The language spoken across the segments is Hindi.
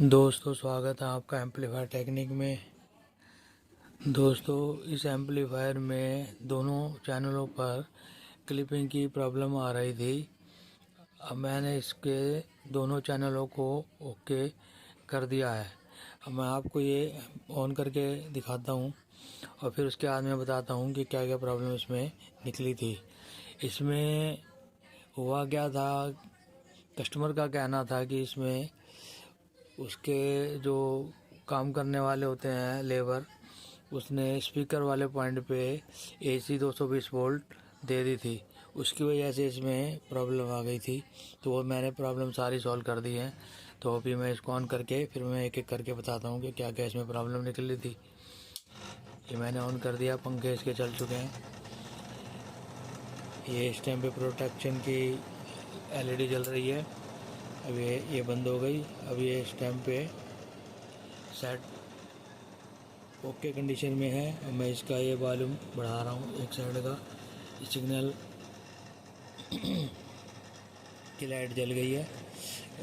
दोस्तों स्वागत है आपका एम्पलीफायर टेक्निक में। दोस्तों इस एम्पलीफायर में दोनों चैनलों पर क्लिपिंग की प्रॉब्लम आ रही थी। अब मैंने इसके दोनों चैनलों को ओके कर दिया है। अब मैं आपको ये ऑन करके दिखाता हूँ और फिर उसके बाद मैं बताता हूँ कि क्या क्या प्रॉब्लम इसमें निकली थी। इसमें हुआ क्या था, कस्टमर का कहना था कि इसमें उसके जो काम करने वाले होते हैं लेबर, उसने स्पीकर वाले पॉइंट पे AC 220 वोल्ट दे दी थी। उसकी वजह से इसमें प्रॉब्लम आ गई थी। तो वो मैंने प्रॉब्लम सारी सॉल्व कर दी है। तो अभी मैं इसको ऑन करके फिर मैं एक एक करके बताता हूँ कि क्या क्या इसमें प्रॉब्लम निकली थी। ये मैंने ऑन कर दिया, पंखे इसके चल चुके हैं। ये इस टाइम पे प्रोटेक्शन की LED जल रही है। अब ये बंद हो गई। अब ये इस टाइम पे सेट ओके कंडीशन में है। अब मैं इसका ये वॉल्यूम बढ़ा रहा हूँ। एक साइड का सिग्नल की लाइट जल गई है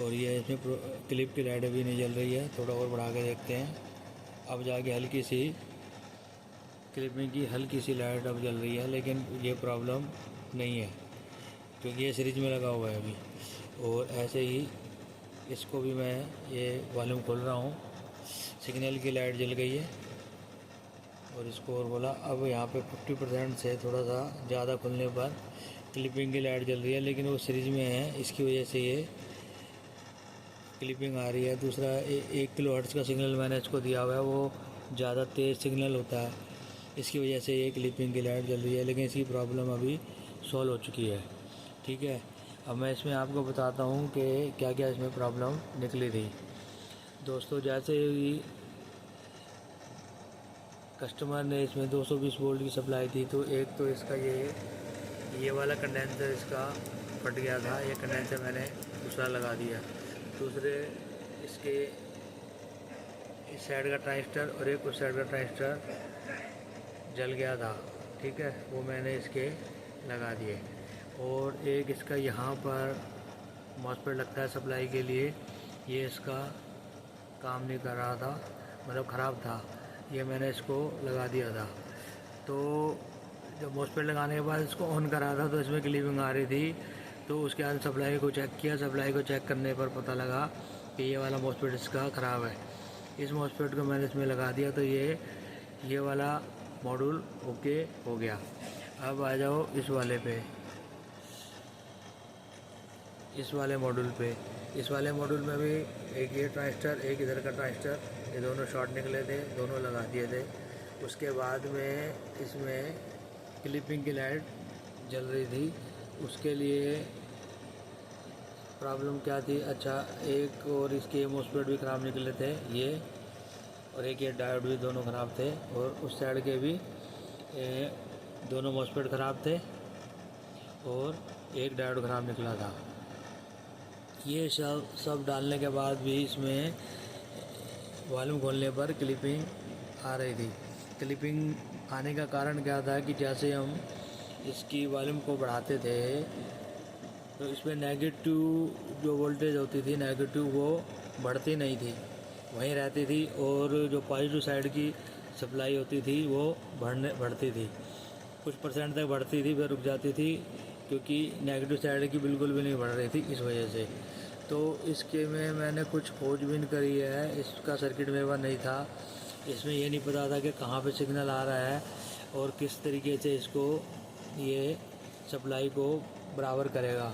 और ये इसमें क्लिप की लाइट अभी नहीं जल रही है। थोड़ा और बढ़ा के देखते हैं। अब जाके हल्की सी क्लिपिंग की हल्की सी लाइट अब जल रही है, लेकिन ये प्रॉब्लम नहीं है क्योंकि ये सीरीज में लगा हुआ है अभी। और ऐसे ही इसको भी मैं ये वॉल्यूम खोल रहा हूँ। सिग्नल की लाइट जल गई है और इसको और बोला। अब यहाँ पे 50% से थोड़ा सा ज़्यादा खुलने पर क्लिपिंग की लाइट जल रही है, लेकिन वो सीरीज में है, इसकी वजह से ये क्लिपिंग आ रही है। दूसरा 1 किलो हर्ट्ज़ का सिग्नल मैंने इसको दिया हुआ है, वो ज़्यादा तेज़ सिग्नल होता है, इसकी वजह से ये क्लिपिंग की लाइट जल रही है। लेकिन इसकी प्रॉब्लम अभी सॉल्व हो चुकी है। ठीक है, अब मैं इसमें आपको बताता हूँ कि क्या क्या इसमें प्रॉब्लम निकली थी। दोस्तों जैसे ही कस्टमर ने इसमें 220 वोल्ट की सप्लाई थी, तो एक तो इसका ये वाला कंडेंसर इसका फट गया था। ये कंडेंसर मैंने दूसरा लगा दिया। दूसरे इसके इस साइड का ट्रांजिस्टर और एक उस साइड का ट्रांजिस्टर जल गया था। ठीक है, वो मैंने इसके लगा दिए। और एक इसका यहाँ पर मॉसफेट लगता है सप्लाई के लिए, ये इसका काम नहीं कर रहा था, मतलब ख़राब था। ये मैंने इसको लगा दिया था। तो जब मॉसफेट लगाने के बाद इसको ऑन करा था तो इसमें क्लिपिंग आ रही थी। तो उसके बाद सप्लाई को चेक किया। सप्लाई को चेक करने पर पता लगा कि ये वाला मॉसफेट इसका ख़राब है। इस मॉसफेट को मैंने इसमें लगा दिया तो ये वाला मॉड्यूल ओके हो गया। अब आ जाओ इस वाले पे, इस वाले मॉड्यूल पे। इस वाले मॉड्यूल में भी एक ये ट्रांजिस्टर, एक इधर का ट्रांजिस्टर, ये दोनों शॉर्ट निकले थे, दोनों लगा दिए थे। उसके बाद में इसमें क्लिपिंग की लाइट जल रही थी। उसके लिए प्रॉब्लम क्या थी, अच्छा एक और इसके मॉसफेट भी ख़राब निकले थे ये, और एक ये डायोड भी, दोनों ख़राब थे। और उस साइड के भी दोनों मॉसफेट ख़राब थे और एक डायोड ख़राब निकला था। ये सब डालने के बाद भी इसमें वॉल्यूम खोलने पर क्लिपिंग आ रही थी। क्लिपिंग आने का कारण क्या था कि जैसे हम इसकी वॉल्यूम को बढ़ाते थे तो इसमें नेगेटिव जो वोल्टेज होती थी, नेगेटिव वो बढ़ती नहीं थी, वहीं रहती थी। और जो पॉजिटिव साइड की सप्लाई होती थी वो बढ़ती थी, कुछ परसेंट तक बढ़ती थी, फिर रुक जाती थी, क्योंकि नेगेटिव साइड की बिल्कुल भी नहीं बढ़ रही थी इस वजह से। तो इसके में मैंने कुछ खोजबीन करी है, इसका सर्किट मेरे पास नहीं था। इसमें ये नहीं पता था कि कहाँ पे सिग्नल आ रहा है और किस तरीके से इसको ये सप्लाई को बराबर करेगा।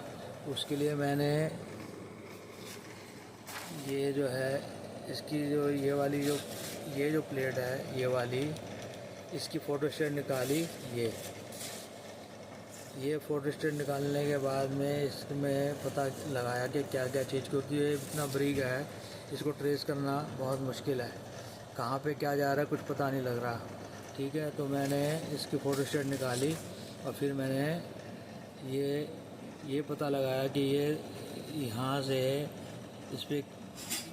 उसके लिए मैंने ये जो है इसकी जो ये जो प्लेट है ये वाली, इसकी फ़ोटोस्टेट निकाली। ये फ़ोटोस्टेट निकालने के बाद में इसमें पता लगाया कि क्या क्या चीज़, क्योंकि ये इतना बारीक है, इसको ट्रेस करना बहुत मुश्किल है, कहाँ पे क्या जा रहा है कुछ पता नहीं लग रहा। ठीक है, तो मैंने इसकी फ़ोटोस्टेट निकाली और फिर मैंने ये पता लगाया कि ये यहाँ से इस पर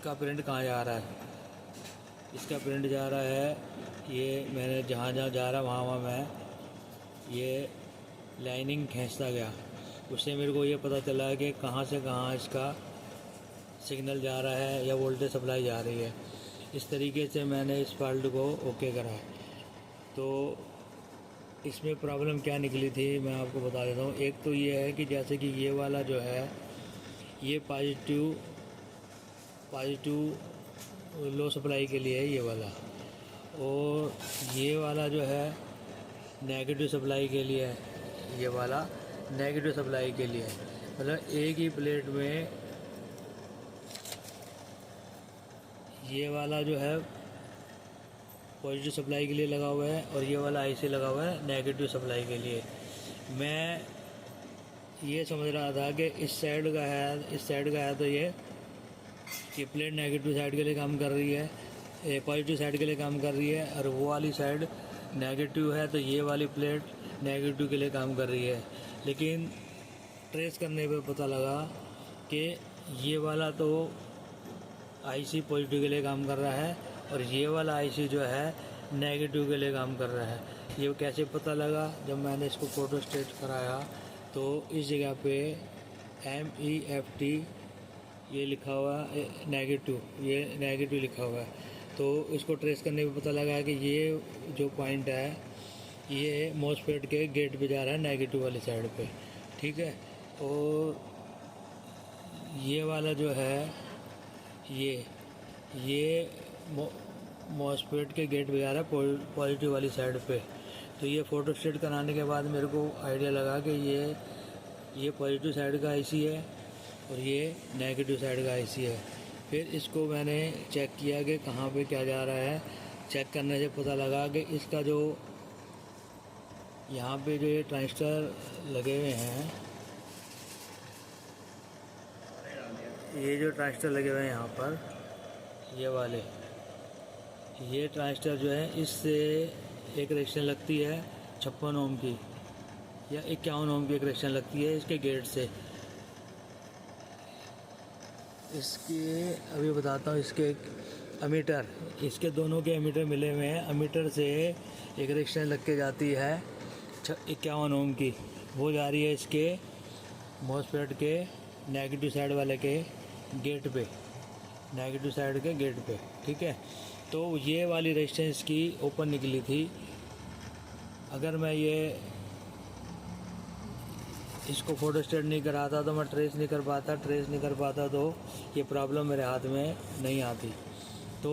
का प्रिंट कहाँ जा रहा है। इसका प्रिंट जा रहा है, ये मैंने जहाँ जहाँ जा रहा वहाँ मैं ये लाइनिंग खींचता गया। उससे मेरे को ये पता चला कि कहाँ से कहाँ इसका सिग्नल जा रहा है या वोल्टेज सप्लाई जा रही है। इस तरीके से मैंने इस फॉल्ट को ओके करा। तो इसमें प्रॉब्लम क्या निकली थी मैं आपको बता देता हूँ। एक तो ये है कि जैसे कि ये वाला जो है ये पॉजिटिव लो सप्लाई के लिए है ये वाला, और ये वाला जो है नेगेटिव सप्लाई के लिए है। ये वाला नेगेटिव सप्लाई के लिए है। मतलब एक ही प्लेट में ये वाला जो है पॉजिटिव सप्लाई के लिए लगा हुआ है और ये वाला आईसी लगा हुआ है नेगेटिव सप्लाई के लिए। मैं ये समझ रहा था कि इस साइड का है तो ये प्लेट नेगेटिव साइड के लिए काम कर रही है, पॉजिटिव साइड के लिए काम कर रही है, और वो वाली साइड नेगेटिव है तो ये वाली प्लेट नेगेटिव के लिए काम कर रही है। लेकिन ट्रेस करने पे पता लगा कि ये वाला तो आईसी पॉजिटिव के लिए काम कर रहा है और ये वाला आईसी जो है नेगेटिव के लिए काम कर रहा है। ये कैसे पता लगा? जब मैंने इसको फोटो स्टेट कराया तो इस जगह पे MEFT ये लिखा हुआ है नेगेटिव, ये नेगेटिव लिखा हुआ है। तो इसको ट्रेस करने पे पता लगा कि ये जो पॉइंट है ये मॉसफेट के गेट पे जा रहा है नेगेटिव वाली साइड पे, ठीक है। और ये वाला जो है ये मॉसफेट के गेट पे जा रहा है पॉजिटिव वाली साइड पे। तो ये फ़ोटो स्टेट कराने के बाद मेरे को आइडिया लगा कि ये पॉजिटिव साइड का आईसी है और ये नेगेटिव साइड का आईसी है। फिर इसको मैंने चेक किया कि कहाँ पे क्या जा रहा है। चेक करने से पता लगा कि इसका जो यहाँ पे जो ये ट्रांजिस्टर लगे हुए हैं, ये जो ट्रांजिस्टर लगे हुए हैं यहाँ पर ये वाले, ये ट्रांजिस्टर जो है इससे एक रेजिस्टेंस लगती है 56 ओम की या 51 ओम की एक रेजिस्टेंस लगती है इसके गेट से। इसके अभी बताता हूँ, इसके एमीटर, इसके दोनों के एमीटर मिले हुए हैं। एमीटर से एक रेजिस्टेंस लग के जाती है 51 ओम की, वो जा रही है इसके मॉसफेट के नेगेटिव साइड वाले के गेट पे, नेगेटिव साइड के गेट पे, ठीक है। तो ये वाली रेजिस्टेंस की ओपन निकली थी। अगर मैं इसको फोटो स्टेट नहीं कराता तो मैं ट्रेस नहीं कर पाता तो ये प्रॉब्लम मेरे हाथ में नहीं आती। तो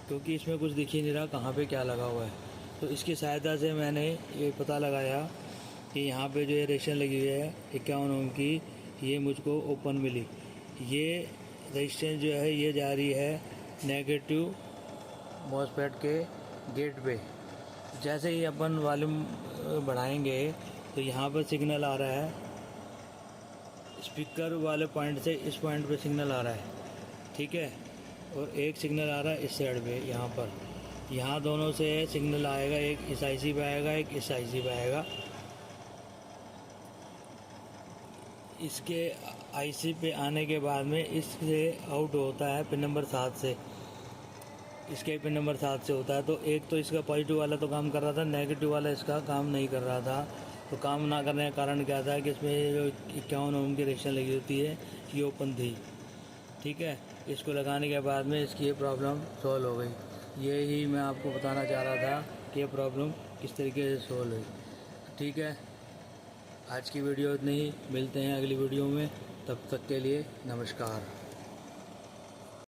क्योंकि इसमें कुछ दिख ही नहीं रहा कहाँ पे क्या लगा हुआ है, तो इसकी सहायता से मैंने ये पता लगाया कि यहाँ पे जो ये रेजिस्टेंस लगी हुई है 51 ओम की, ये मुझको ओपन मिली। ये रेजिस्टेंस जो है ये जा रही है नेगेटिव मॉसफेट के गेट पे। जैसे ही अपन वॉल्यूम बढ़ाएंगे तो यहाँ पर सिग्नल आ रहा है, स्पीकर वाले पॉइंट से इस पॉइंट पे सिग्नल आ रहा है, ठीक है। और एक सिग्नल आ रहा है इस साइड पे, यहाँ पर, यहाँ दोनों से सिग्नल आएगा, एक इस आईसी पे आएगा, एक इस आईसी पे आएगा। इसके आईसी पे आने के बाद में इससे आउट होता है पिन नंबर 7 से, इसके पिन नंबर 7 से होता है। तो एक तो इसका पॉजिटिव वाला तो काम कर रहा था, नेगेटिव वाला इसका काम नहीं कर रहा था। तो काम ना करने का कारण क्या था कि इसमें जो 51 ओम की रेजिस्टेंस लगी होती है ये ओपन थी, ठीक है। इसको लगाने के बाद में इसकी ये प्रॉब्लम सॉल्व हो गई। ये ही मैं आपको बताना चाह रहा था कि ये प्रॉब्लम किस तरीके से सॉल्व हुई, ठीक है। आज की वीडियो इतनी ही, मिलते हैं अगली वीडियो में, तब तक के लिए नमस्कार।